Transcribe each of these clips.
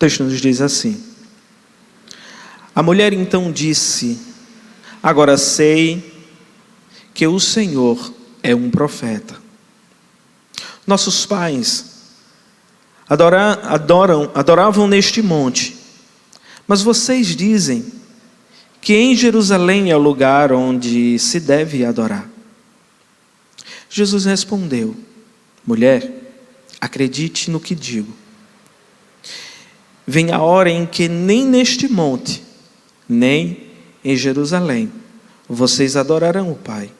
texto nos diz assim: a mulher então disse: agora sei que o Senhor é um profeta. Nossos pais adoravam neste monte, mas vocês dizem que em Jerusalém é o lugar onde se deve adorar. Jesus respondeu: mulher, acredite no que digo. Vem a hora em que nem neste monte, nem em Jerusalém, vocês adorarão o Pai.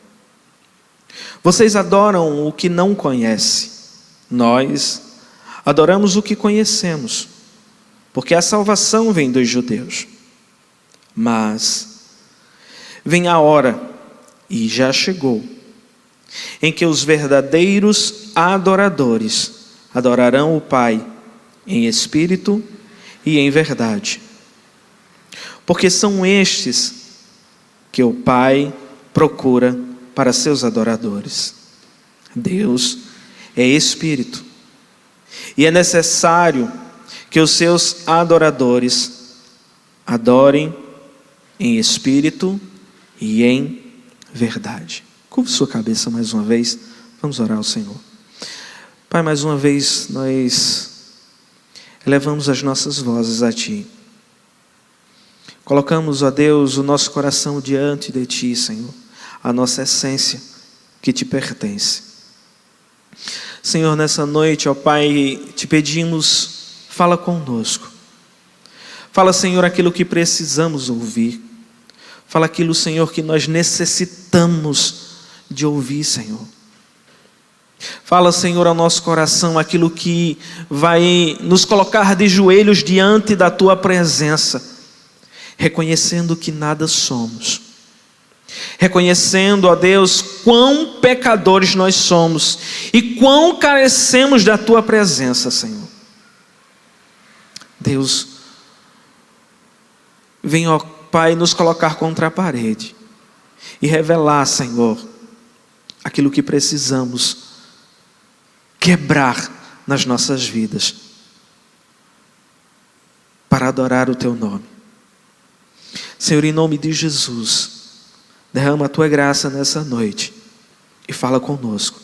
Vocês adoram o que não conhecem. Nós adoramos o que conhecemos, porque a salvação vem dos judeus. Mas vem a hora, e já chegou, em que os verdadeiros adoradores adorarão o Pai em espírito e em verdade. Porque são estes que o Pai procura para seus adoradores. Deus é espírito, e é necessário que os seus adoradores adorem em espírito e em verdade. Curve sua cabeça mais uma vez, vamos orar ao Senhor. Pai, mais uma vez nós elevamos as nossas vozes a Ti. Colocamos, ó Deus, o nosso coração diante de Ti, Senhor, a nossa essência que Te pertence. Senhor, nessa noite, ó Pai, Te pedimos, fala conosco. Fala, Senhor, aquilo que precisamos ouvir. Fala aquilo, Senhor, que nós necessitamos de ouvir, Senhor. Fala, Senhor, ao nosso coração aquilo que vai nos colocar de joelhos diante da Tua presença, reconhecendo que nada somos, reconhecendo, ó Deus, quão pecadores nós somos e quão carecemos da Tua presença, Senhor. Deus, vem, ó Pai, nos colocar contra a parede e revelar, Senhor, aquilo que precisamos quebrar nas nossas vidas para adorar o Teu nome. Senhor, em nome de Jesus, derrama a Tua graça nessa noite e fala conosco.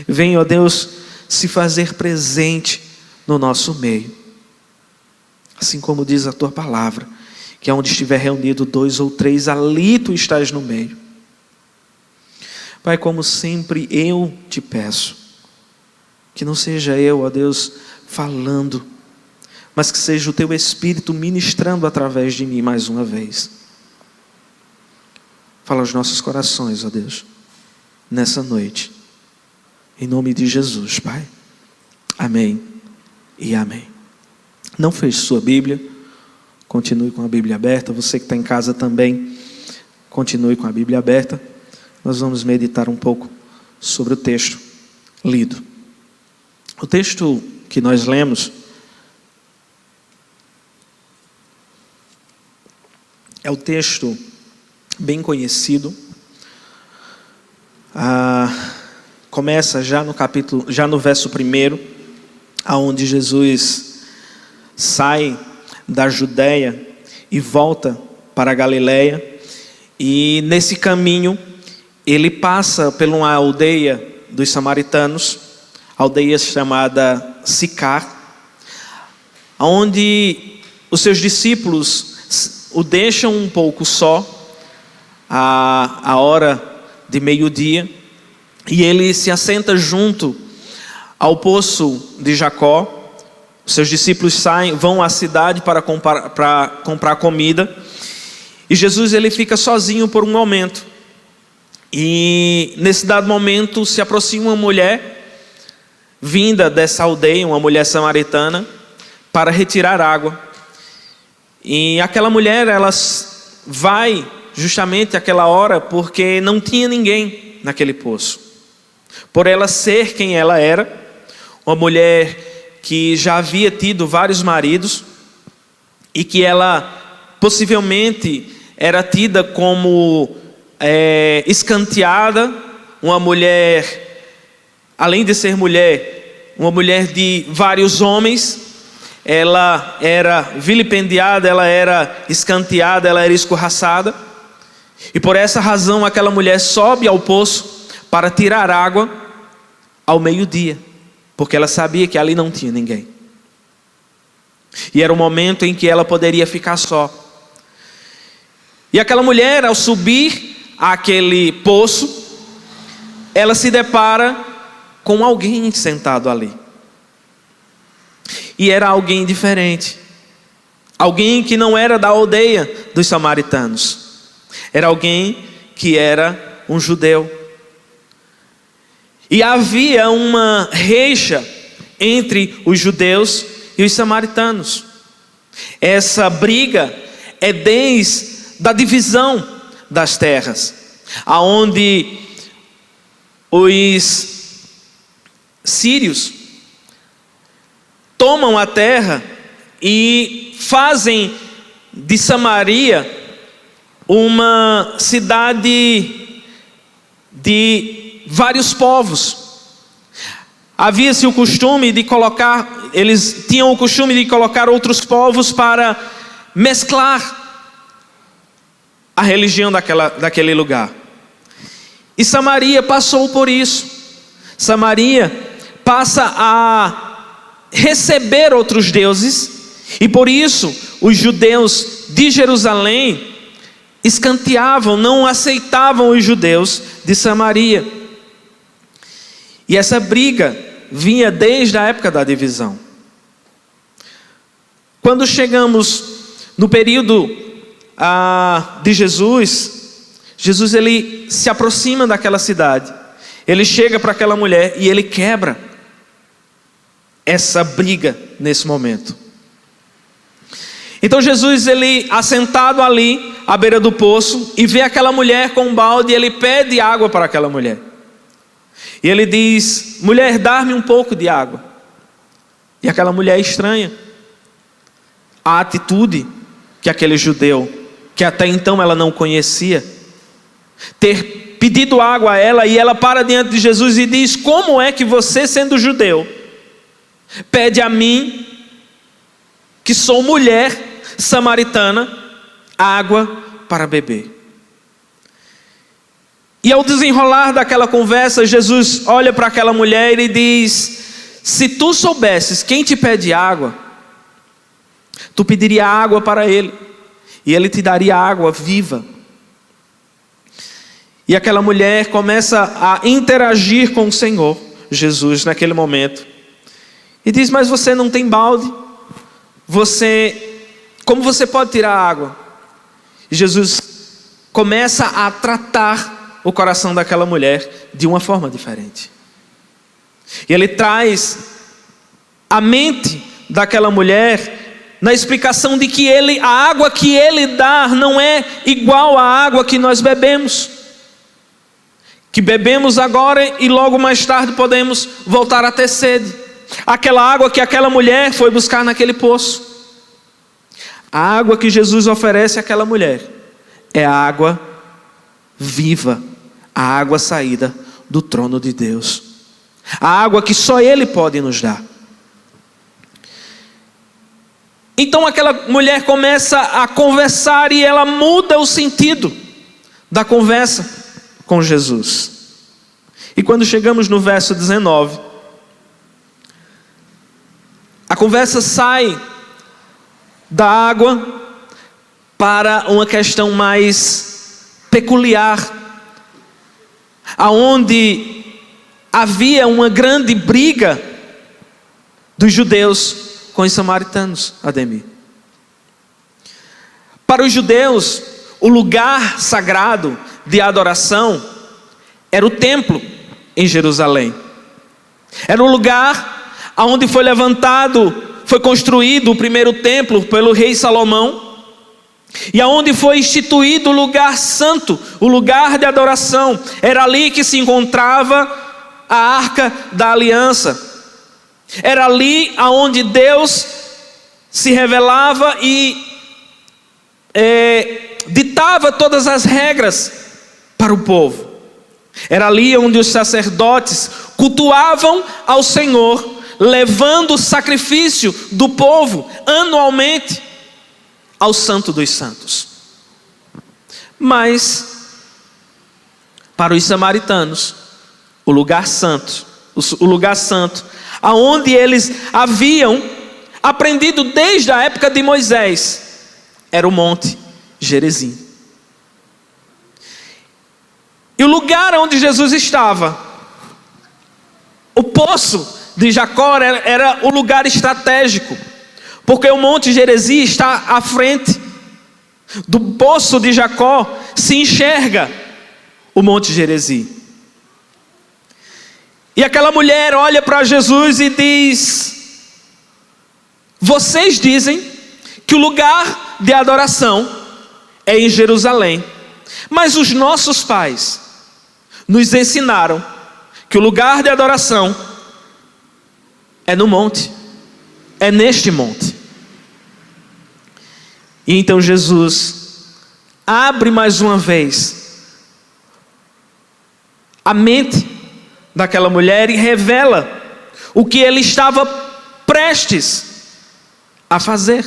Vem, ó Deus, se fazer presente no nosso meio, assim como diz a Tua palavra, que aonde estiver reunido 2 ou 3, ali Tu estás no meio. Pai, como sempre eu Te peço, que não seja eu, ó Deus, falando, mas que seja o Teu Espírito ministrando através de mim mais uma vez. Fala aos nossos corações, ó Deus, nessa noite, em nome de Jesus, Pai. Amém e amém. Não feche sua Bíblia, continue com a Bíblia aberta. Você que está em casa também, continue com a Bíblia aberta. Nós vamos meditar um pouco sobre o texto lido. O texto que nós lemos é o texto bem conhecido. Começa já no verso 1, aonde Jesus sai da Judeia e volta para a Galileia, e nesse caminho ele passa por uma aldeia dos samaritanos, aldeia chamada Sicar, onde os seus discípulos o deixam um pouco só, a hora de meio-dia, e ele se assenta junto ao poço de Jacó. Os seus discípulos vão à cidade para comprar comida, e Jesus ele fica sozinho por um momento. E nesse dado momento se aproxima uma mulher vinda dessa aldeia, uma mulher samaritana, para retirar água. E aquela mulher, ela vai justamente àquela hora porque não tinha ninguém naquele poço. Por ela ser quem ela era, uma mulher que já havia tido vários maridos, e que ela possivelmente era tida como escanteada, uma mulher, além de ser mulher, uma mulher de vários homens, ela era vilipendiada, ela era escanteada, ela era escorraçada. E por essa razão aquela mulher sobe ao poço para tirar água ao meio-dia, porque ela sabia que ali não tinha ninguém. E era o momento em que ela poderia ficar só. E aquela mulher, ao subir àquele poço, ela se depara com alguém sentado ali. E era alguém diferente. Alguém que não era da aldeia dos samaritanos. Era alguém que era um judeu. E havia uma rixa entre os judeus e os samaritanos. Essa briga é desde a divisão das terras, aonde os sírios tomam a terra e fazem de Samaria uma cidade de vários povos. Havia-se o costume de colocar, eles tinham o costume de colocar outros povos para mesclar a religião daquele lugar. E Samaria passou por isso. Samaria passa a receber outros deuses, e por isso os judeus de Jerusalém escanteavam, não aceitavam os judeus de Samaria. E essa briga vinha desde a época da divisão. Quando chegamos no período de Jesus ele se aproxima daquela cidade, ele chega para aquela mulher e ele quebra essa briga nesse momento. Então Jesus, ele assentado ali à beira do poço, e vê aquela mulher com um balde, e ele pede água para aquela mulher. E ele diz: mulher, dá-me um pouco de água. E aquela mulher estranha a atitude que aquele judeu, que até então ela não conhecia, ter pedido água a ela, e ela para diante de Jesus e diz: como é que você, sendo judeu, pede a mim, que sou mulher samaritana, água para beber? E ao desenrolar daquela conversa, Jesus olha para aquela mulher e diz: se tu soubesses quem te pede água, tu pediria água para ele, e ele te daria água viva. E aquela mulher começa a interagir com o Senhor Jesus naquele momento, e diz: mas você não tem balde, como você pode tirar água? E Jesus começa a tratar o coração daquela mulher de uma forma diferente. E ele traz a mente daquela mulher na explicação de que a água que ele dá não é igual à água que nós bebemos, que bebemos agora e logo mais tarde podemos voltar a ter sede. Aquela água que aquela mulher foi buscar naquele poço, a água que Jesus oferece àquela mulher é a água viva, a água saída do trono de Deus, a água que só Ele pode nos dar. Então aquela mulher começa a conversar, e ela muda o sentido da conversa com Jesus. E quando chegamos no verso 19, a conversa sai da água para uma questão mais peculiar, aonde havia uma grande briga dos judeus com os samaritanos, Ademir. Para os judeus, o lugar sagrado de adoração era o templo em Jerusalém. Era o lugar onde foi construído o primeiro templo pelo rei Salomão, e aonde foi instituído o lugar santo, o lugar de adoração. Era ali que se encontrava a Arca da Aliança. Era ali aonde Deus se revelava e ditava todas as regras para o povo. Era ali onde os sacerdotes cultuavam ao Senhor levando o sacrifício do povo anualmente ao Santo dos Santos. Mas, para os samaritanos, o lugar santo, aonde eles haviam aprendido desde a época de Moisés, era o Monte Gerizim. E o lugar onde Jesus estava, o poço de Jacó, era o lugar estratégico, porque o Monte Gerizim está à frente do poço de Jacó, se enxerga o Monte Gerizim. E aquela mulher olha para Jesus e diz: vocês dizem que o lugar de adoração é em Jerusalém, mas os nossos pais nos ensinaram que o lugar de adoração é no monte, é neste monte. E então Jesus abre mais uma vez a mente daquela mulher e revela o que ele estava prestes a fazer.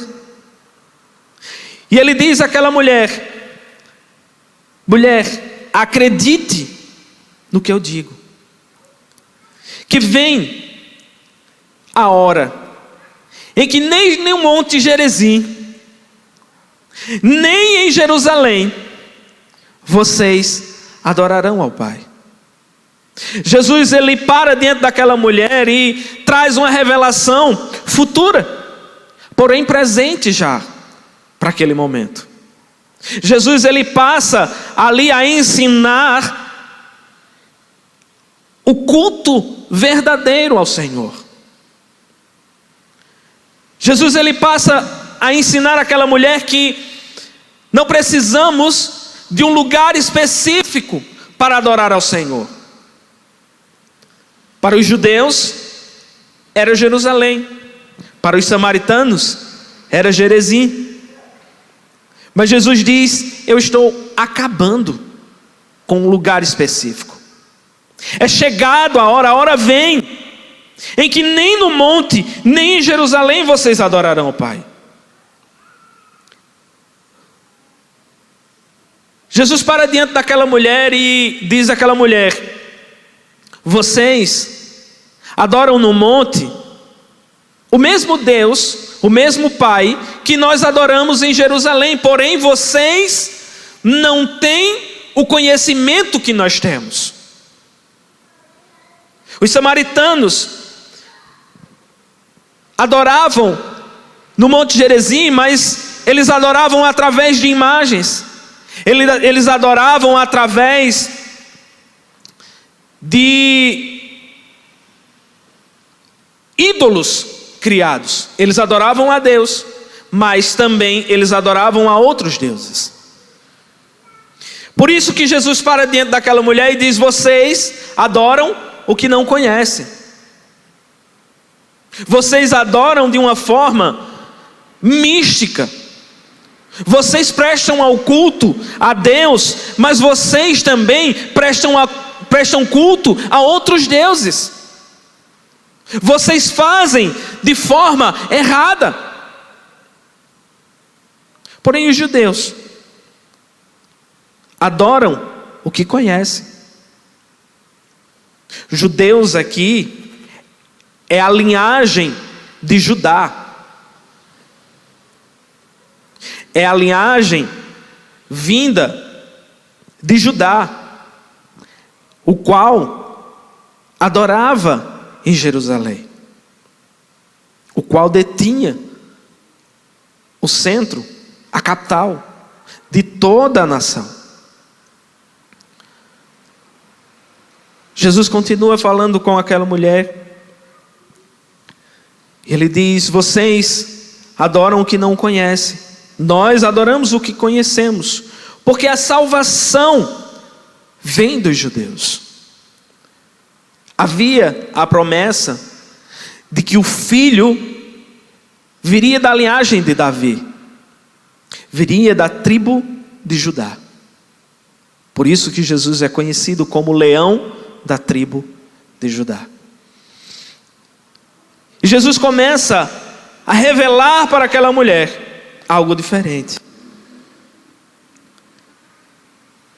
E ele diz àquela mulher: mulher, acredite no que eu digo, que vem a hora em que nem no Monte Gerizim, nem em Jerusalém, vocês adorarão ao Pai. Jesus, ele para diante daquela mulher e traz uma revelação futura, porém presente já para aquele momento. Jesus, ele passa ali a ensinar o culto verdadeiro ao Senhor. Jesus, ele passa a ensinar aquela mulher que não precisamos de um lugar específico para adorar ao Senhor. Para os judeus era Jerusalém, para os samaritanos era Gerizim. Mas Jesus diz: eu estou acabando com um lugar específico. É chegado a hora vem, em que nem no monte, nem em Jerusalém vocês adorarão o Pai. Jesus para diante daquela mulher e diz àquela mulher: vocês adoram no monte o mesmo Deus, o mesmo Pai que nós adoramos em Jerusalém, porém vocês não têm o conhecimento que nós temos. Os samaritanos adoravam no Monte Gerizim, mas eles adoravam através de imagens. Eles adoravam através de ídolos criados. Eles adoravam a Deus, mas também eles adoravam a outros deuses. Por isso que Jesus para diante daquela mulher e diz: vocês adoram o que não conhecem. Vocês adoram de uma forma mística. Vocês prestam ao culto a Deus, mas vocês também prestam culto a outros deuses. Vocês fazem de forma errada. Porém os judeus adoram o que conhecem. Judeus aqui é a linhagem de Judá. É a linhagem vinda de Judá, o qual adorava em Jerusalém, o qual detinha o centro, a capital de toda a nação. Jesus continua falando com aquela mulher. Ele diz: vocês adoram o que não conhecem. Nós adoramos o que conhecemos, porque a salvação vem dos judeus. Havia a promessa de que o filho viria da linhagem de Davi, viria da tribo de Judá. Por isso que Jesus é conhecido como leão da tribo de Judá. E Jesus começa a revelar para aquela mulher algo diferente.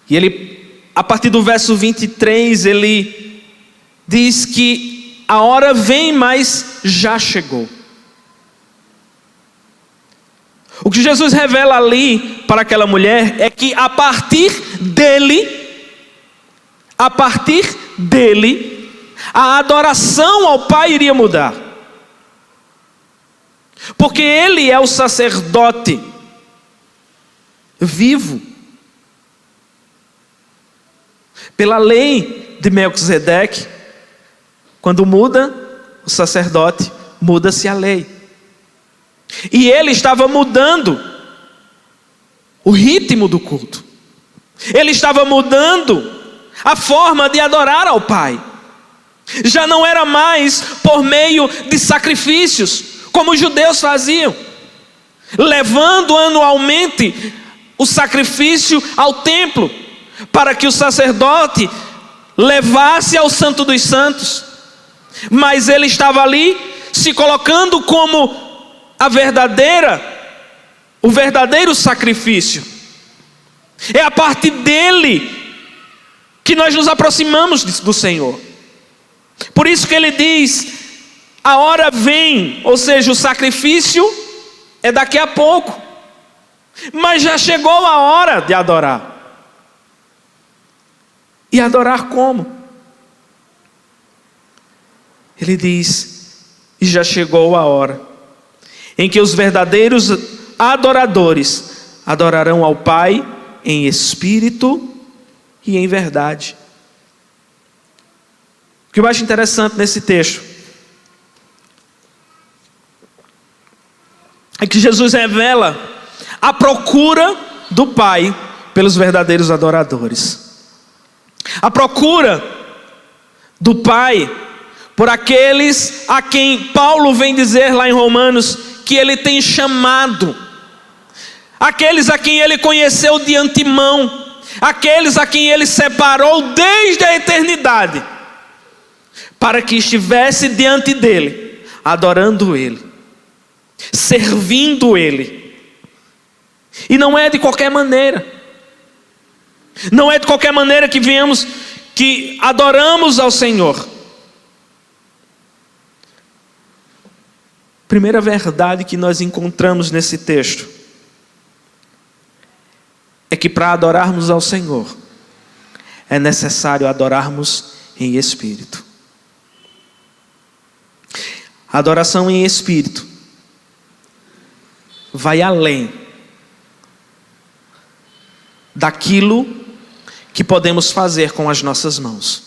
E ele, a partir do verso 23, ele diz que a hora vem, mas já chegou. O que Jesus revela ali para aquela mulher é que a partir dele, a adoração ao Pai iria mudar. Porque ele é o sacerdote vivo. Pela lei de Melquisedeque, quando muda o sacerdote, muda-se a lei. E ele estava mudando o ritmo do culto. Ele estava mudando a forma de adorar ao Pai. Já não era mais por meio de sacrifícios, como os judeus faziam, levando anualmente o sacrifício ao templo, para que o sacerdote levasse ao Santo dos Santos. Mas ele estava ali se colocando como o verdadeiro sacrifício. É a partir dele que nós nos aproximamos do Senhor. Por isso que ele diz: a hora vem, ou seja, o sacrifício é daqui a pouco, mas já chegou a hora de adorar. E adorar como? Ele diz: e já chegou a hora em que os verdadeiros adoradores adorarão ao Pai em espírito e em verdade. O que eu acho interessante nesse texto é que Jesus revela a procura do Pai pelos verdadeiros adoradores. A procura do Pai por aqueles a quem Paulo vem dizer lá em Romanos que ele tem chamado, aqueles a quem ele conheceu de antemão, aqueles a quem ele separou desde a eternidade, para que estivesse diante dele, adorando ele, servindo ele. E não é de qualquer maneira. Não é de qualquer maneira que adoramos ao Senhor. Primeira verdade que nós encontramos nesse texto é que para adorarmos ao Senhor é necessário adorarmos em espírito. A adoração em espírito vai além daquilo que podemos fazer com as nossas mãos.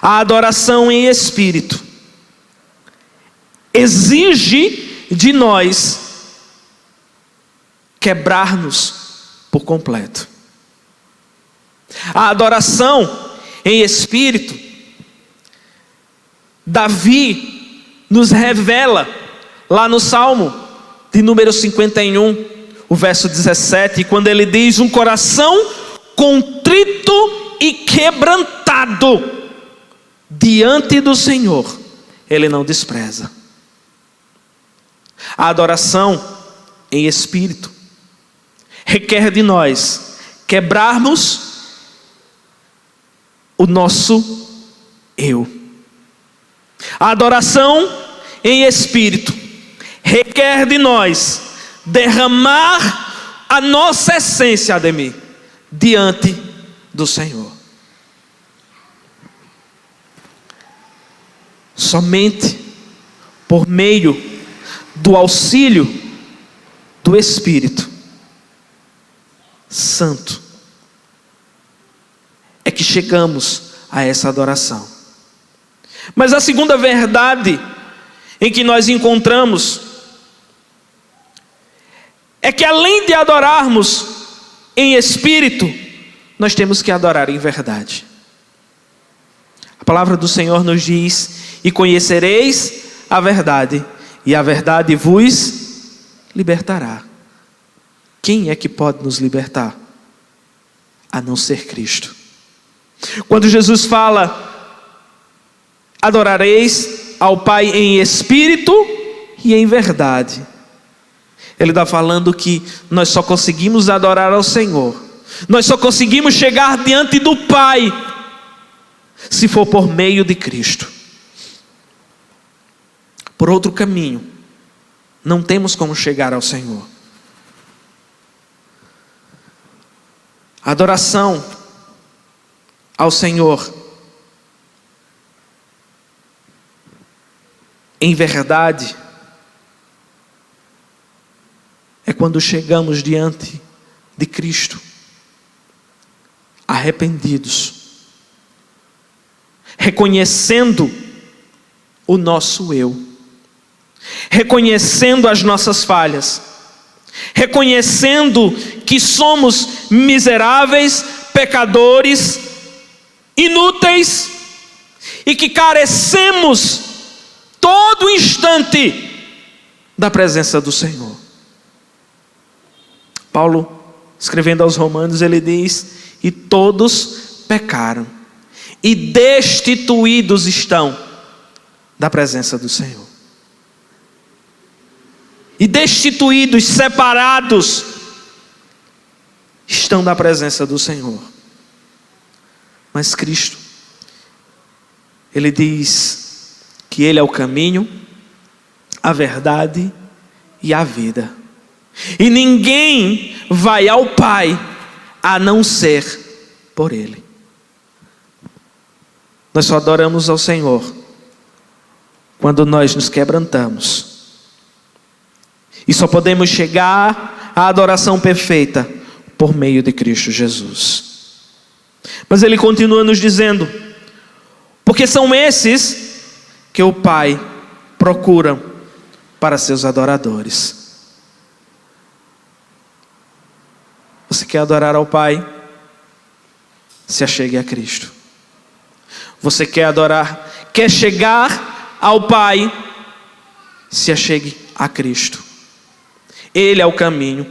A adoração em espírito exige de nós quebrar-nos por completo. A adoração em espírito, Davi nos revela lá no Salmo de número 51, o verso 17, quando ele diz: um coração contrito e quebrantado diante do Senhor ele não despreza. A adoração em espírito requer de nós quebrarmos o nosso eu. A adoração em espírito requer de nós derramar a nossa essência, Ademir, diante do Senhor. Somente por meio do auxílio do Espírito Santo é que chegamos a essa adoração. Mas a segunda verdade em que nós encontramos é que além de adorarmos em espírito, nós temos que adorar em verdade. A palavra do Senhor nos diz: e conhecereis a verdade, e a verdade vos libertará. Quem é que pode nos libertar? A não ser Cristo. Quando Jesus fala: adorareis ao Pai em espírito e em verdade. Ele está falando que nós só conseguimos adorar ao Senhor, nós só conseguimos chegar diante do Pai se for por meio de Cristo. Por outro caminho, não temos como chegar ao Senhor. A adoração ao Senhor em verdade é quando chegamos diante de Cristo arrependidos, reconhecendo o nosso eu, reconhecendo as nossas falhas, reconhecendo que somos miseráveis, pecadores, inúteis e que carecemos todo instante da presença do Senhor. Paulo, escrevendo aos Romanos, ele diz: e todos pecaram e destituídos estão da presença do Senhor. E destituídos, separados, estão da presença do Senhor. Mas Cristo, Ele diz que Ele é o caminho, a verdade e a vida. E ninguém vai ao Pai a não ser por Ele. Nós só adoramos ao Senhor quando nós nos quebrantamos. E só podemos chegar à adoração perfeita por meio de Cristo Jesus. Mas Ele continua nos dizendo: porque são esses que o Pai procura para seus adoradores. Você quer adorar ao Pai? Se achegue a Cristo. Você quer chegar ao Pai? Se achegue a Cristo. Ele é o caminho,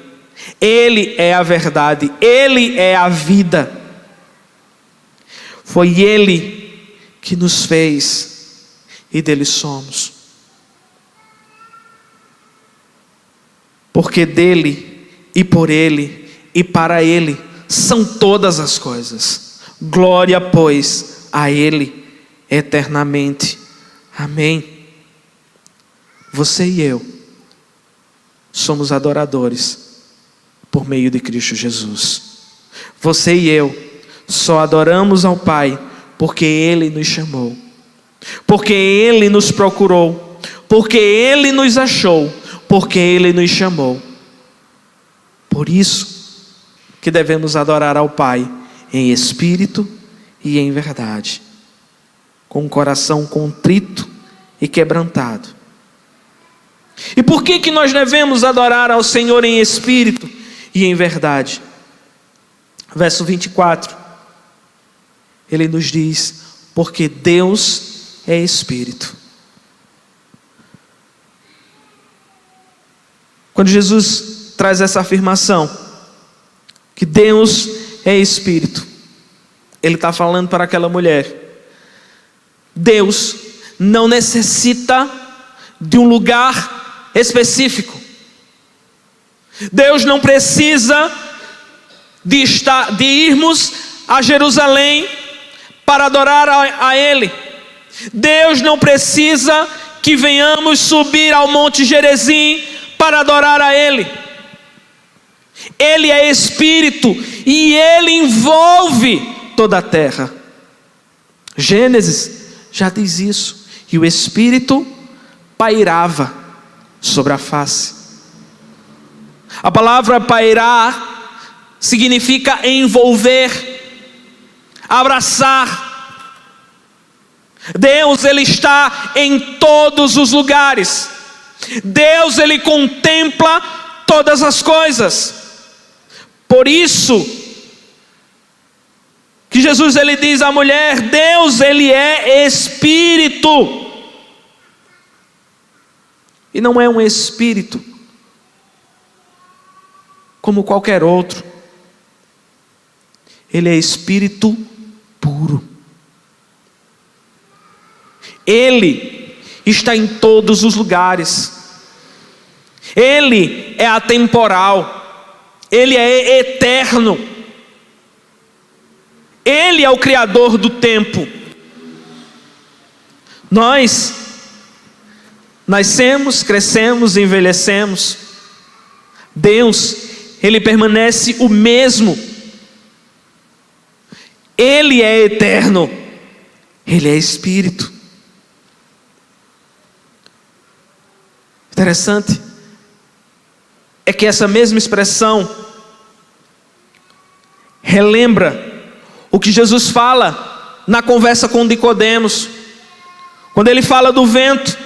Ele é a verdade, Ele é a vida. Foi Ele que nos fez e dele somos. Porque dele e por Ele e para Ele são todas as coisas. Glória, pois, a Ele eternamente. Amém. Você e eu somos adoradores por meio de Cristo Jesus. Você e eu só adoramos ao Pai porque Ele nos chamou, porque Ele nos procurou, porque Ele nos achou, porque Ele nos chamou. Por isso que devemos adorar ao Pai em espírito e em verdade, com o coração contrito e quebrantado. E por que nós devemos adorar ao Senhor em espírito e em verdade? Verso 24, Ele nos diz: porque Deus é espírito. Quando Jesus traz essa afirmação, que Deus é espírito, Ele está falando para aquela mulher: Deus não necessita de um lugar específico. Deus não precisa de irmos a Jerusalém para adorar a Ele. Deus não precisa que venhamos subir ao Monte Gerizim para adorar a Ele. Ele é Espírito e Ele envolve toda a terra. Gênesis já diz isso. E o Espírito pairava sobre a face. A palavra pairar significa envolver, abraçar. Deus, Ele está em todos os lugares. Deus, Ele contempla todas as coisas. Por isso que Jesus, Ele diz à mulher: Deus, Ele é Espírito. E não é um espírito como qualquer outro. Ele é espírito puro. Ele está em todos os lugares. Ele é atemporal, Ele é eterno, Ele é o Criador do tempo. Nós nascemos, crescemos, envelhecemos. Deus, Ele permanece o mesmo. Ele é eterno, Ele é Espírito. Interessante é que essa mesma expressão relembra o que Jesus fala na conversa com Nicodemos, quando ele fala do vento.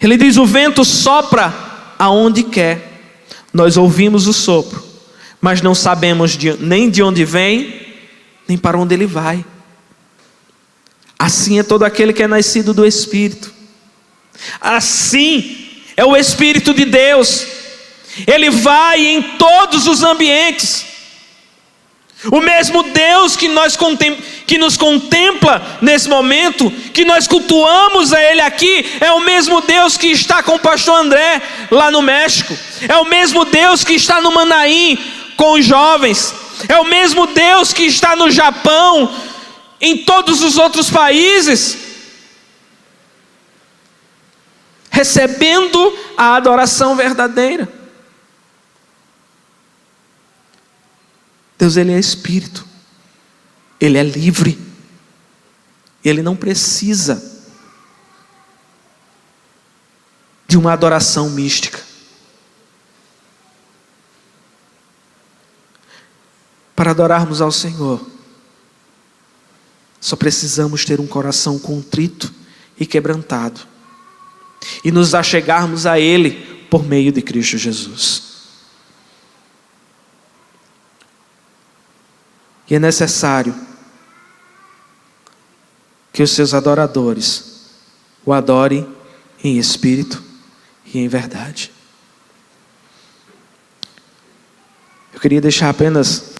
Ele diz: o vento sopra aonde quer, nós ouvimos o sopro, mas não sabemos nem de onde vem, nem para onde ele vai. Assim é todo aquele que é nascido do Espírito. Assim é o Espírito de Deus. Ele vai em todos os ambientes. O mesmo Deus que nos contempla nesse momento, que nós cultuamos a Ele aqui, é o mesmo Deus que está com o pastor André lá no México. É o mesmo Deus que está no Manaim com os jovens. É o mesmo Deus que está no Japão, em todos os outros países, recebendo a adoração verdadeira. Deus, Ele é Espírito, Ele é livre, Ele não precisa de uma adoração mística. Para adorarmos ao Senhor, só precisamos ter um coração contrito e quebrantado, e nos achegarmos a Ele por meio de Cristo Jesus. E é necessário que os seus adoradores o adorem em espírito e em verdade. Eu queria deixar apenas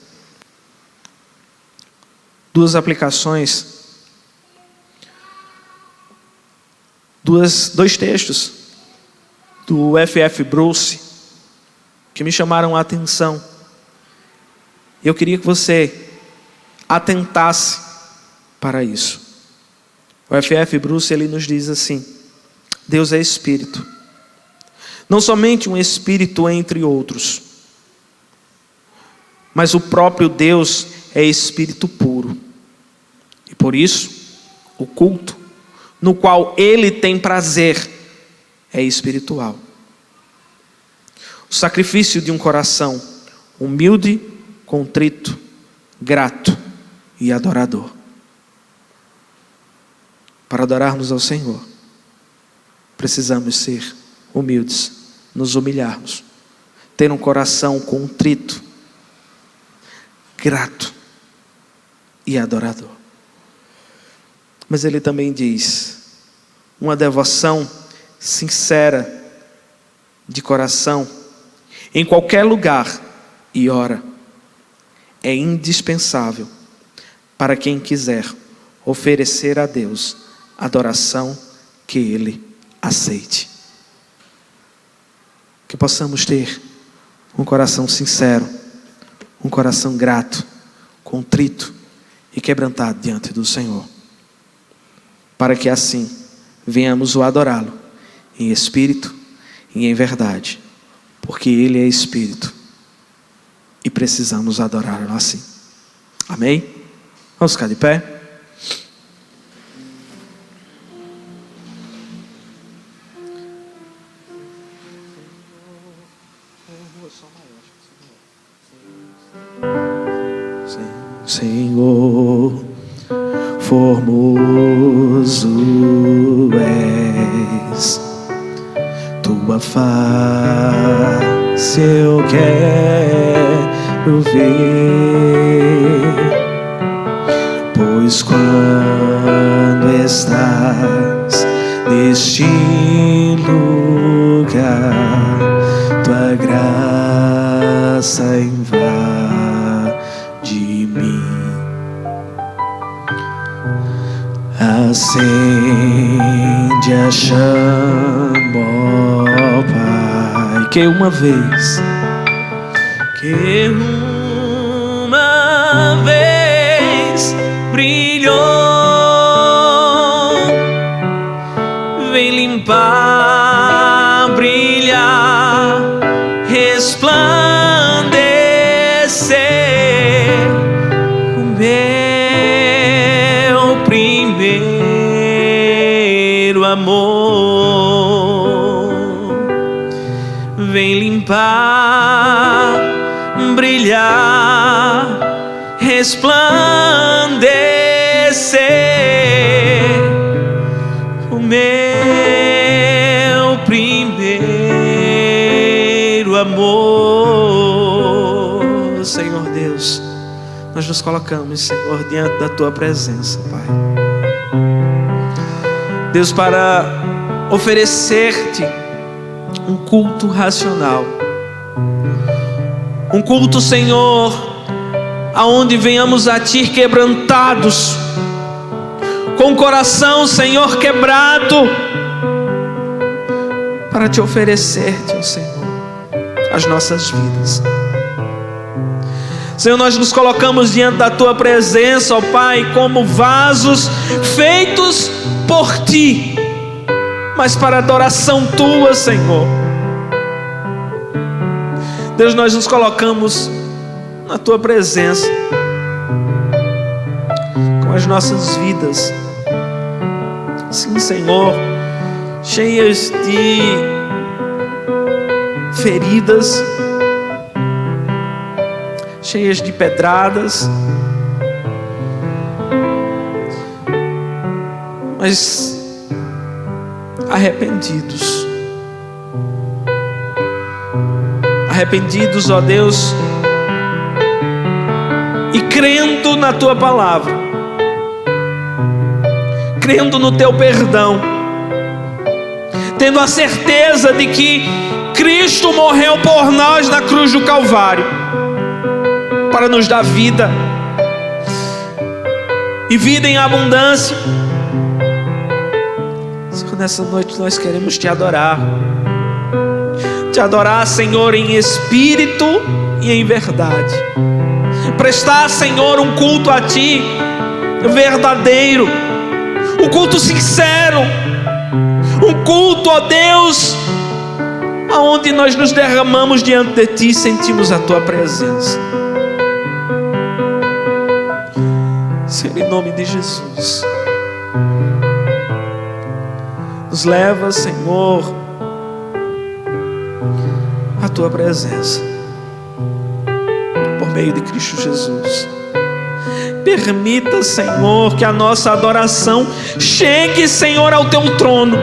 duas aplicações, dois textos do F.F. Bruce que me chamaram a atenção. Eu queria que você atentasse para isso. O F.F. Bruce, ele nos diz assim: Deus é Espírito, não somente um Espírito entre outros, mas o próprio Deus é Espírito puro, e por isso o culto no qual Ele tem prazer é espiritual. O sacrifício de um coração humilde, contrito, grato e adorador. Para adorarmos ao Senhor, precisamos ser humildes, nos humilharmos, ter um coração contrito, grato e adorador. Mas ele também diz: uma devoção sincera de coração, em qualquer lugar e hora, é indispensável para quem quiser oferecer a Deus adoração que Ele aceite. Que possamos ter um coração sincero, um coração grato, contrito e quebrantado diante do Senhor, para que assim venhamos o adorá-lo em espírito e em verdade, porque Ele é Espírito e precisamos adorá-lo assim. Amém? Vamos ficar de pé? Senhor, formoso és, tua face eu quero ver, pois quando estás neste lugar, tua graça invade mim. Acende a chama, ó Pai, que uma vez brilhou, vem limpar, brilhar, resplandecer o meu primeiro amor. Vem limpar, brilhar, resplandecer o meu primeiro amor. Senhor Deus, nós nos colocamos, Senhor, diante da Tua presença, Pai. Deus, para oferecer-te um culto racional, um culto, Senhor, aonde venhamos a Ti quebrantados, com o coração, Senhor, quebrado, para Te oferecer-te, ó Senhor, as nossas vidas. Senhor, nós nos colocamos diante da Tua presença, ó Pai, como vasos feitos por Ti, mas para adoração Tua, Senhor. Deus, nós nos colocamos na Tua presença, com as nossas vidas, sim, Senhor, cheias de feridas, cheias de pedradas, mas arrependidos, ó Deus, e crendo na Tua palavra, crendo no Teu perdão, tendo a certeza de que Cristo morreu por nós na cruz do Calvário, para nos dar vida, e vida em abundância. Senhor, nessa noite nós queremos Te adorar, Senhor, em espírito e em verdade. Prestar, Senhor, um culto a Ti verdadeiro, um culto sincero, um culto, ó Deus, aonde nós nos derramamos diante de Ti e sentimos a Tua presença. Senhor, em nome de Jesus, nos leva, Senhor, à Tua presença, por meio de Cristo Jesus. Permita, Senhor, que a nossa adoração chegue, Senhor, ao Teu trono.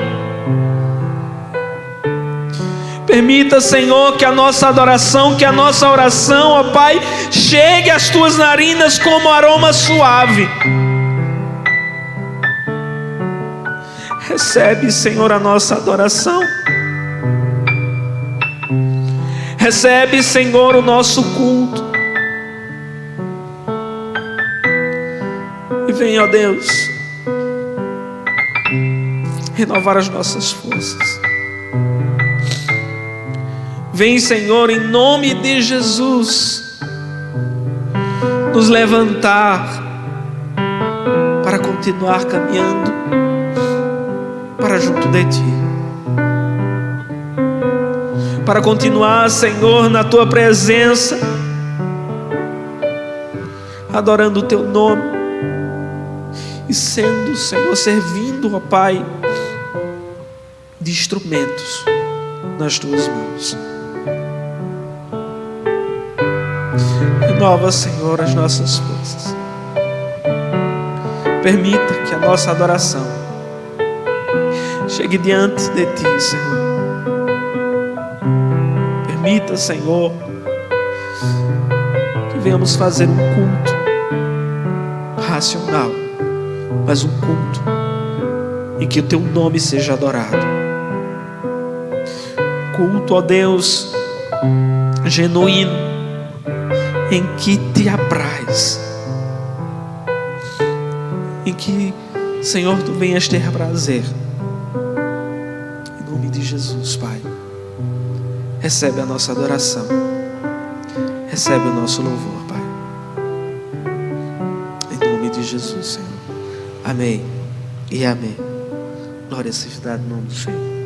Permita, Senhor, que a nossa adoração, que a nossa oração, ó Pai, chegue às Tuas narinas como aroma suave. Recebe, Senhor, a nossa adoração. Recebe, Senhor, o nosso culto. E vem, ó Deus, renovar as nossas forças. Vem, Senhor, em nome de Jesus, nos levantar para continuar caminhando para junto de Ti, para continuar, Senhor, na Tua presença, adorando o Teu nome e sendo, Senhor, servindo, ó Pai, de instrumentos nas Tuas mãos. Renova, Senhor, as nossas forças. Permita que a nossa adoração chegue diante de Ti, Senhor. Permita, Senhor, que venhamos fazer um culto racional, mas um culto em que o Teu nome seja adorado. Culto, ó Deus, genuíno, em que Te apraz, em que, Senhor, tu venhas ter prazer. Em nome de Jesus, Pai. Recebe a nossa adoração. Recebe o nosso louvor, Pai. Em nome de Jesus, Senhor. Amém e amém. Glória seja dada no nome do Senhor.